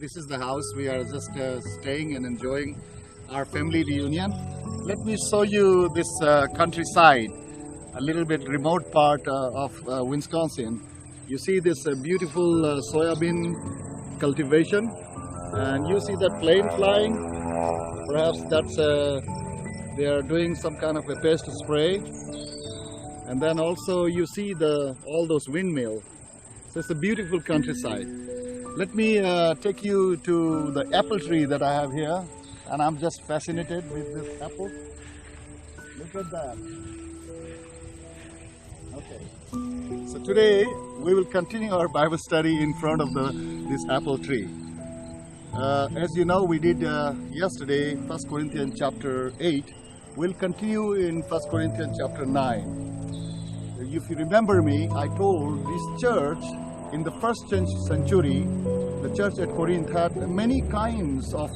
This is the house. We are just staying and enjoying our family reunion. Let me show you this countryside, a little bit remote part of Wisconsin. You see this beautiful soybean cultivation, and you see that plane flying. Perhaps that's they are doing some kind of a pest spray. And then also you see all those windmills. So it's a beautiful countryside. Let me take you to the apple tree that I have here, and I'm just fascinated with this apple. Look at that. Okay. So today we will continue our Bible study in front of this apple tree. As you know, we did yesterday 1 Corinthians chapter 8. We'll continue in 1 Corinthians chapter 9. If you remember me, I told this church in the first century, the church at Corinth had many kinds of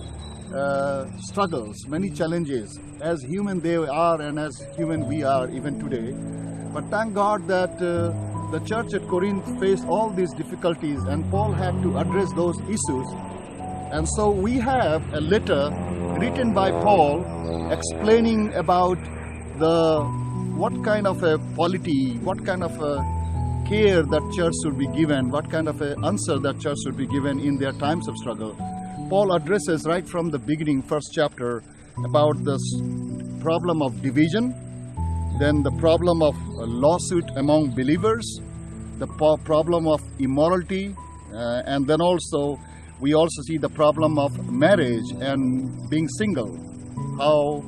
struggles, many challenges, as human they are and as human we are even today. But thank God that the church at Corinth faced all these difficulties, and Paul had to address those issues. And so we have a letter written by Paul explaining about what kind of a polity, what kind of a care that church should be given, what kind of an answer that church should be given in their times of struggle. Paul addresses right from the beginning, first chapter, about the problem of division, then the problem of a lawsuit among believers, the problem of immorality, and then also we also see the problem of marriage and being single. How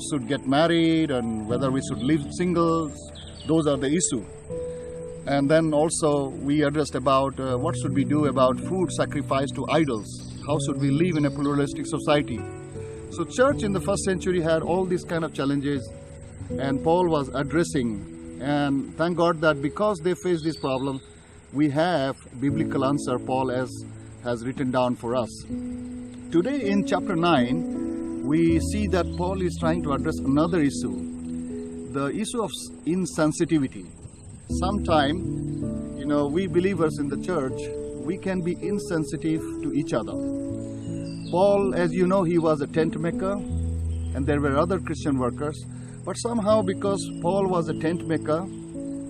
should get married and whether we should live singles, those are the issue. And then also we addressed about what should we do about food sacrificed to idols. How should we live in a pluralistic society? So church in the first century had all these kind of challenges, and Paul was addressing. And thank God that because they faced this problem, we have biblical answer Paul has written down for us. Today in chapter 9, we see that Paul is trying to address another issue, the issue of insensitivity. Sometimes, we believers in the church, we can be insensitive to each other. Paul, as you know, he was a tent maker, and there were other Christian workers. But somehow, because Paul was a tent maker,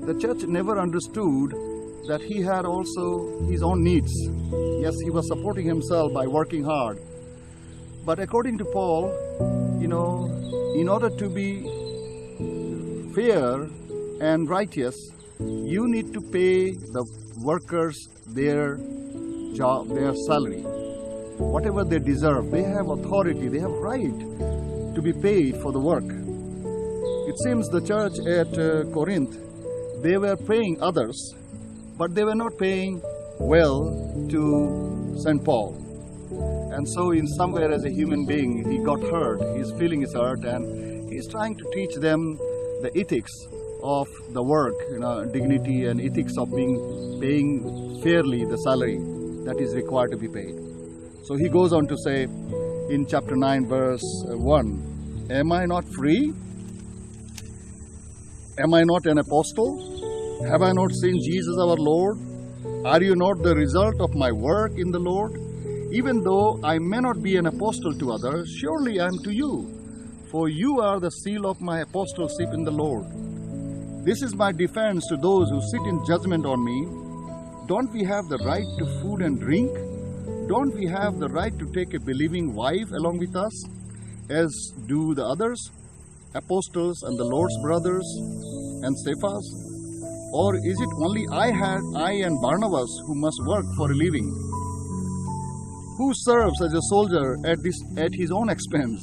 the church never understood that he had also his own needs. Yes, he was supporting himself by working hard. But according to Paul, in order to be fair and righteous, you need to pay the workers their job, their salary, whatever they deserve. They have authority, they have right to be paid for the work. It seems the church at Corinth, they were paying others, but they were not paying well to St. Paul. And so in somewhere as a human being, he got hurt, his feeling is hurt, and he's trying to teach them the ethics of the work, dignity and ethics of paying fairly the salary that is required to be paid. So he goes on to say in chapter 9 verse 1, am I not free? Am I not an apostle? Have I not seen Jesus our Lord? Are you not the result of my work in the Lord? Even though I may not be an apostle to others, surely I am to you, for you are the seal of my apostleship in the Lord. This is my defense to those who sit in judgment on me. Don't we have the right to food and drink? Don't we have the right to take a believing wife along with us, as do the others, apostles and the Lord's brothers and Cephas? Or is it only I and Barnabas who must work for a living? Who serves as a soldier at his own expense?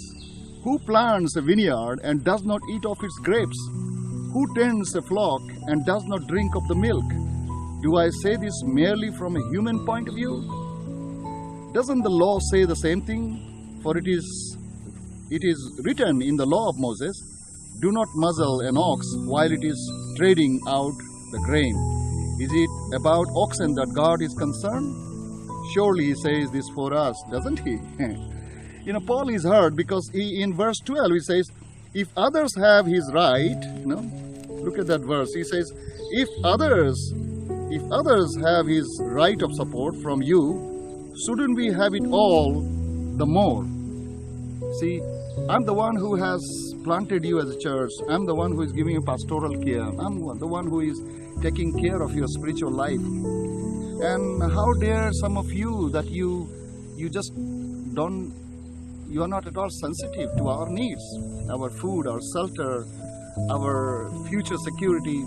Who plants a vineyard and does not eat of its grapes? Who tends a flock and does not drink of the milk? Do I say this merely from a human point of view? Doesn't the law say the same thing? For it is written in the law of Moses, do not muzzle an ox while it is treading out the grain. Is it about oxen that God is concerned? Surely he says this for us, doesn't he? Paul is hurt because in verse 12 he says, if others have his right, look at that verse. He says, if others have his right of support from you, shouldn't we have it all the more? See, I'm the one who has planted you as a church. I'm the one who is giving you pastoral care. I'm the one who is taking care of your spiritual life. And how dare some of you that you just don't, you are not at all sensitive to our needs, our food, our shelter, our future security.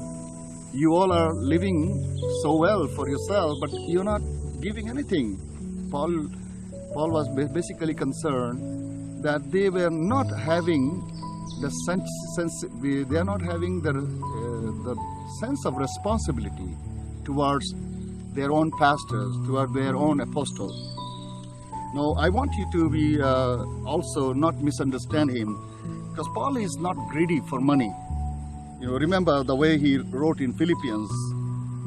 You all are living so well for yourself, but you're not giving anything. Paul was basically concerned that they were not having the sense of responsibility towards their own pastors, towards their own apostles. Now, I want you to be also not misunderstand him, because Paul is not greedy for money. You know, remember the way he wrote in Philippians.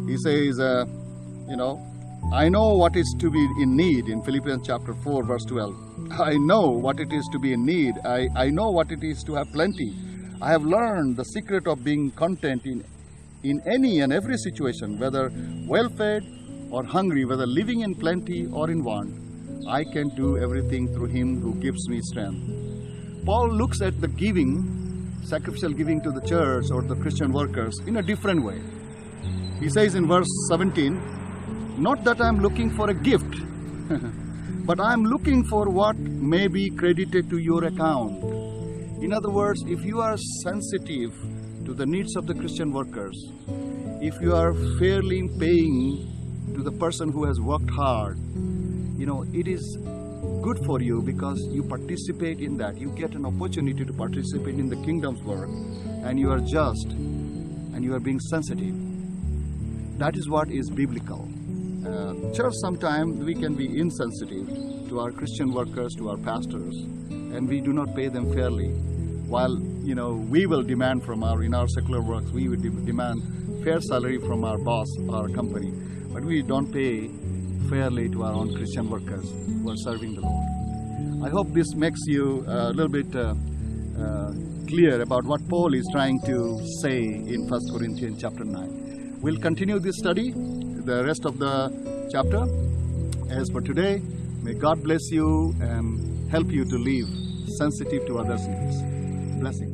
He says, I know what is to be in need in Philippians chapter 4, verse 12. I know what it is to be in need. I know what it is to have plenty. I have learned the secret of being content in any and every situation, whether well-fed or hungry, whether living in plenty or in want. I can do everything through Him who gives me strength. Paul looks at the giving, sacrificial giving to the church or the Christian workers in a different way. He says in verse 17, not that I am looking for a gift, but I am looking for what may be credited to your account. In other words, if you are sensitive to the needs of the Christian workers, if you are fairly paying to the person who has worked hard, it is good for you because you participate in that. You get an opportunity to participate in the kingdom's work, and you are just and you are being sensitive. That is what is biblical. Church, sometimes we can be insensitive to our Christian workers, to our pastors, and we do not pay them fairly. While we will demand in our secular works, we will demand fair salary from our boss, our company, but we don't pay fairly to our own Christian workers who are serving the Lord. I hope this makes you a little bit clear about what Paul is trying to say in 1 Corinthians chapter 9. We'll continue this study, the rest of the chapter. As for today, may God bless you and help you to live sensitive to others' needs. Blessings.